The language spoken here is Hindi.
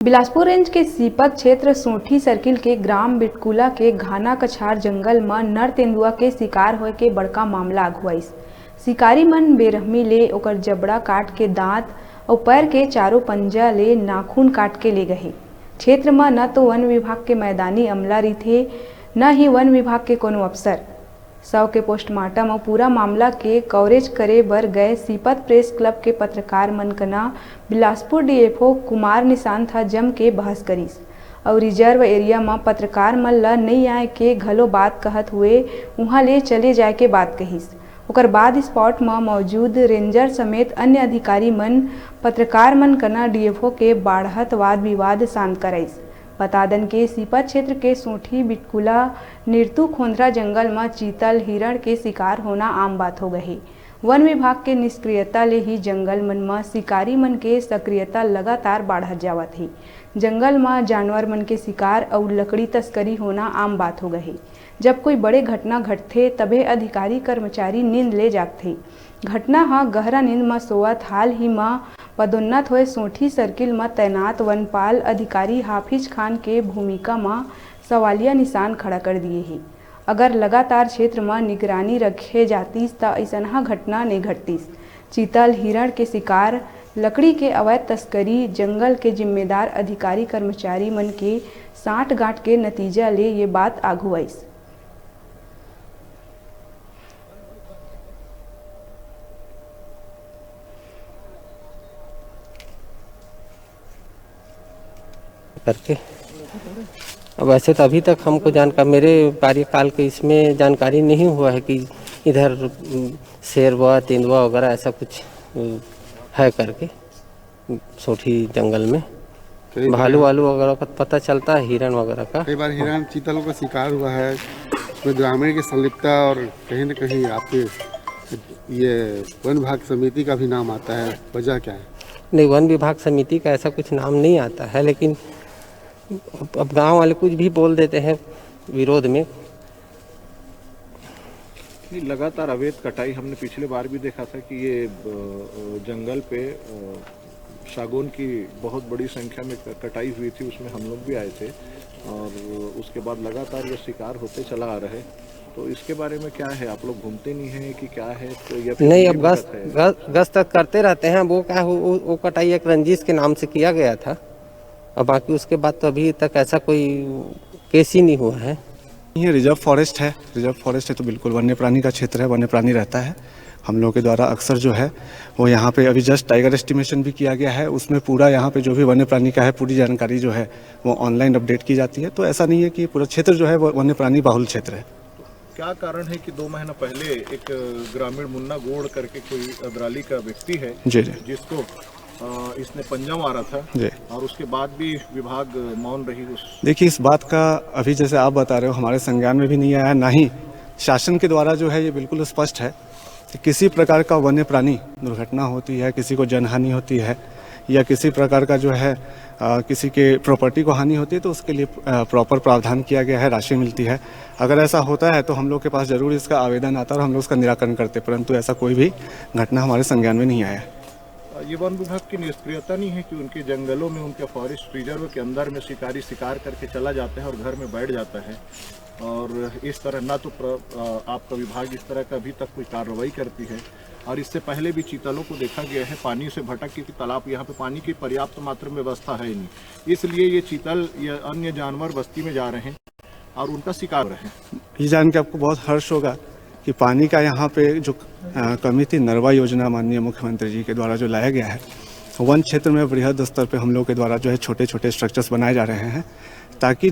बिलासपुर रेंज के सीपत क्षेत्र सोंठी सर्किल के ग्राम बिटकुला के घाना कछार जंगल में नर तेंदुआ के शिकार होए के बड़का मामला अगुआइस। शिकारी मन बेरहमी ले ओकर जबड़ा काट के दांत और पैर के चारों पंजा ले नाखून काट के ले गए। क्षेत्र में न तो वन विभाग के मैदानी अमला रहिथे न ही वन विभाग के कोनो अफसर। शव के पोस्टमार्टम और पूरा मामला के कवरेज करे बर गए सीपत प्रेस क्लब के पत्रकार मन कना बिलासपुर डीएफओ कुमार निशांत था जम के बहस करिस और रिजर्व एरिया में पत्रकार मन ला नहीं आए के घलो बात कहत हुए वहां ले चले जाए के बात कहिस। ओकर बाद स्पॉट में मौजूद रेंजर समेत अन्य अधिकारी मन पत्रकार मन कना डीएफओ के बाढ़त वाद विवाद शांत कराइस। बता दें कि सीपत क्षेत्र के सोंठी बिटकुला निरतू खोंदरा जंगल में चीतल हिरण के शिकार होना आम बात हो गई। वन विभाग के निष्क्रियता ले ही जंगल मन में शिकारी मन के सक्रियता लगातार बढ़त जावत है। जंगल में जानवर मन के शिकार और लकड़ी तस्करी होना आम बात हो गई। जब कोई बड़े घटना घटते तबे अधिकारी कर्मचारी नींद ले जागते। घटना हाँ गहरा नींद में सोवत हाल ही में पदोन्नत हुए सोंठी सर्किल में तैनात वनपाल अधिकारी हाफिज खान के भूमिका में सवालिया निशान खड़ा कर दिए हैं। अगर लगातार क्षेत्र में निगरानी रखे जातीस तो ऐसा घटना नहीं घटतीस। चीतल हिरण के शिकार, लकड़ी के अवैध तस्करी, जंगल के जिम्मेदार अधिकारी कर्मचारी मन के साठ गांठ के नतीजा ले ये बात आगू आईस। करके अब वैसे तो अभी तक हमको जानकारी मेरे कार्यकाल के इसमें जानकारी नहीं हुआ है कि इधर शेरवा तेंदुआ वगैरह ऐसा कुछ है करके। सोंठी जंगल में भालू वालू वगैरह का पता चलता है, हिरण वगैरह का कई बार हिरण चीतलों का शिकार हुआ है। उसमें ग्रामीण की संलिप्तता और कहीं न कहीं आपके ये वन विभाग समिति का भी नाम आता है, वजह क्या है? नहीं, वन विभाग समिति का ऐसा कुछ नाम नहीं आता है, लेकिन अब गांव वाले कुछ भी बोल देते हैं विरोध में। लगातार अवैध कटाई हमने पिछले बार भी देखा था कि ये जंगल पे सागौन की बहुत बड़ी संख्या में कटाई हुई थी, उसमें हम लोग भी आए थे और उसके बाद लगातार ये शिकार होते चला आ रहे। तो इसके बारे में क्या है, आप लोग घूमते नहीं हैं कि क्या है? तो ये नहीं, अब गश्त करते रहते हैं। वो क्या वो कटाई एक रंजिश के नाम से किया गया था और बाकी उसके बाद तो अभी तक ऐसा कोई केस ही नहीं हुआ है। ये रिजर्व फॉरेस्ट है तो बिल्कुल वन्य प्राणी का क्षेत्र है, वन्य प्राणी रहता है। हम लोगों के द्वारा अक्सर जो है वो यहाँ पे अभी जस्ट टाइगर एस्टिमेशन भी किया गया है, उसमें पूरा यहाँ पे जो भी वन्य प्राणी का है पूरी जानकारी जो है वो ऑनलाइन अपडेट की जाती है। तो ऐसा नहीं है कि पूरा क्षेत्र जो है वो वन्य प्राणी बाहुल क्षेत्र है। क्या कारण है कि 2 महीना पहले एक ग्रामीण मुन्ना गोड़ करके कोई अदराली का व्यक्ति है जी जिसको इसने पंजा मारा था जी, और उसके बाद भी विभाग मौन रही? देखिए, इस बात का अभी जैसे आप बता रहे हो हमारे संज्ञान में भी नहीं आया, ना ही शासन के द्वारा जो है ये बिल्कुल स्पष्ट है कि किसी प्रकार का वन्य प्राणी दुर्घटना होती है, किसी को जनहानि होती है या किसी प्रकार का जो है किसी के प्रॉपर्टी को हानि होती है तो उसके लिए प्रॉपर प्रावधान किया गया है, राशि मिलती है। अगर ऐसा होता है तो हम लोग के पास जरूर इसका आवेदन आता है और हम लोग उसका निराकरण करते, परंतु ऐसा कोई भी घटना हमारे संज्ञान में नहीं आया। ये वन विभाग की निष्क्रियता नहीं है कि उनके जंगलों में, उनके फॉरेस्ट रिजर्व के अंदर में शिकारी शिकार करके चला जाता है और घर में बैठ जाता है और इस तरह ना तो आपका विभाग इस तरह का अभी तक कोई कार्रवाई करती है। और इससे पहले भी चीतलों को देखा गया है पानी से भटक के तालाब, यहाँ पे पानी की पर्याप्त मात्रा में व्यवस्था है नहीं, इसलिए ये चीतल या अन्य जानवर बस्ती में जा रहे हैं और उनका शिकार रहे हैं। ये जान के आपको बहुत हर्ष होगा कि पानी का यहाँ पे जो कमी थी, नरवा योजना माननीय मुख्यमंत्री जी के द्वारा जो लाया गया है, वन क्षेत्र में बृहद स्तर पे हम लोग के द्वारा जो है छोटे छोटे स्ट्रक्चर्स बनाए जा रहे हैं ताकि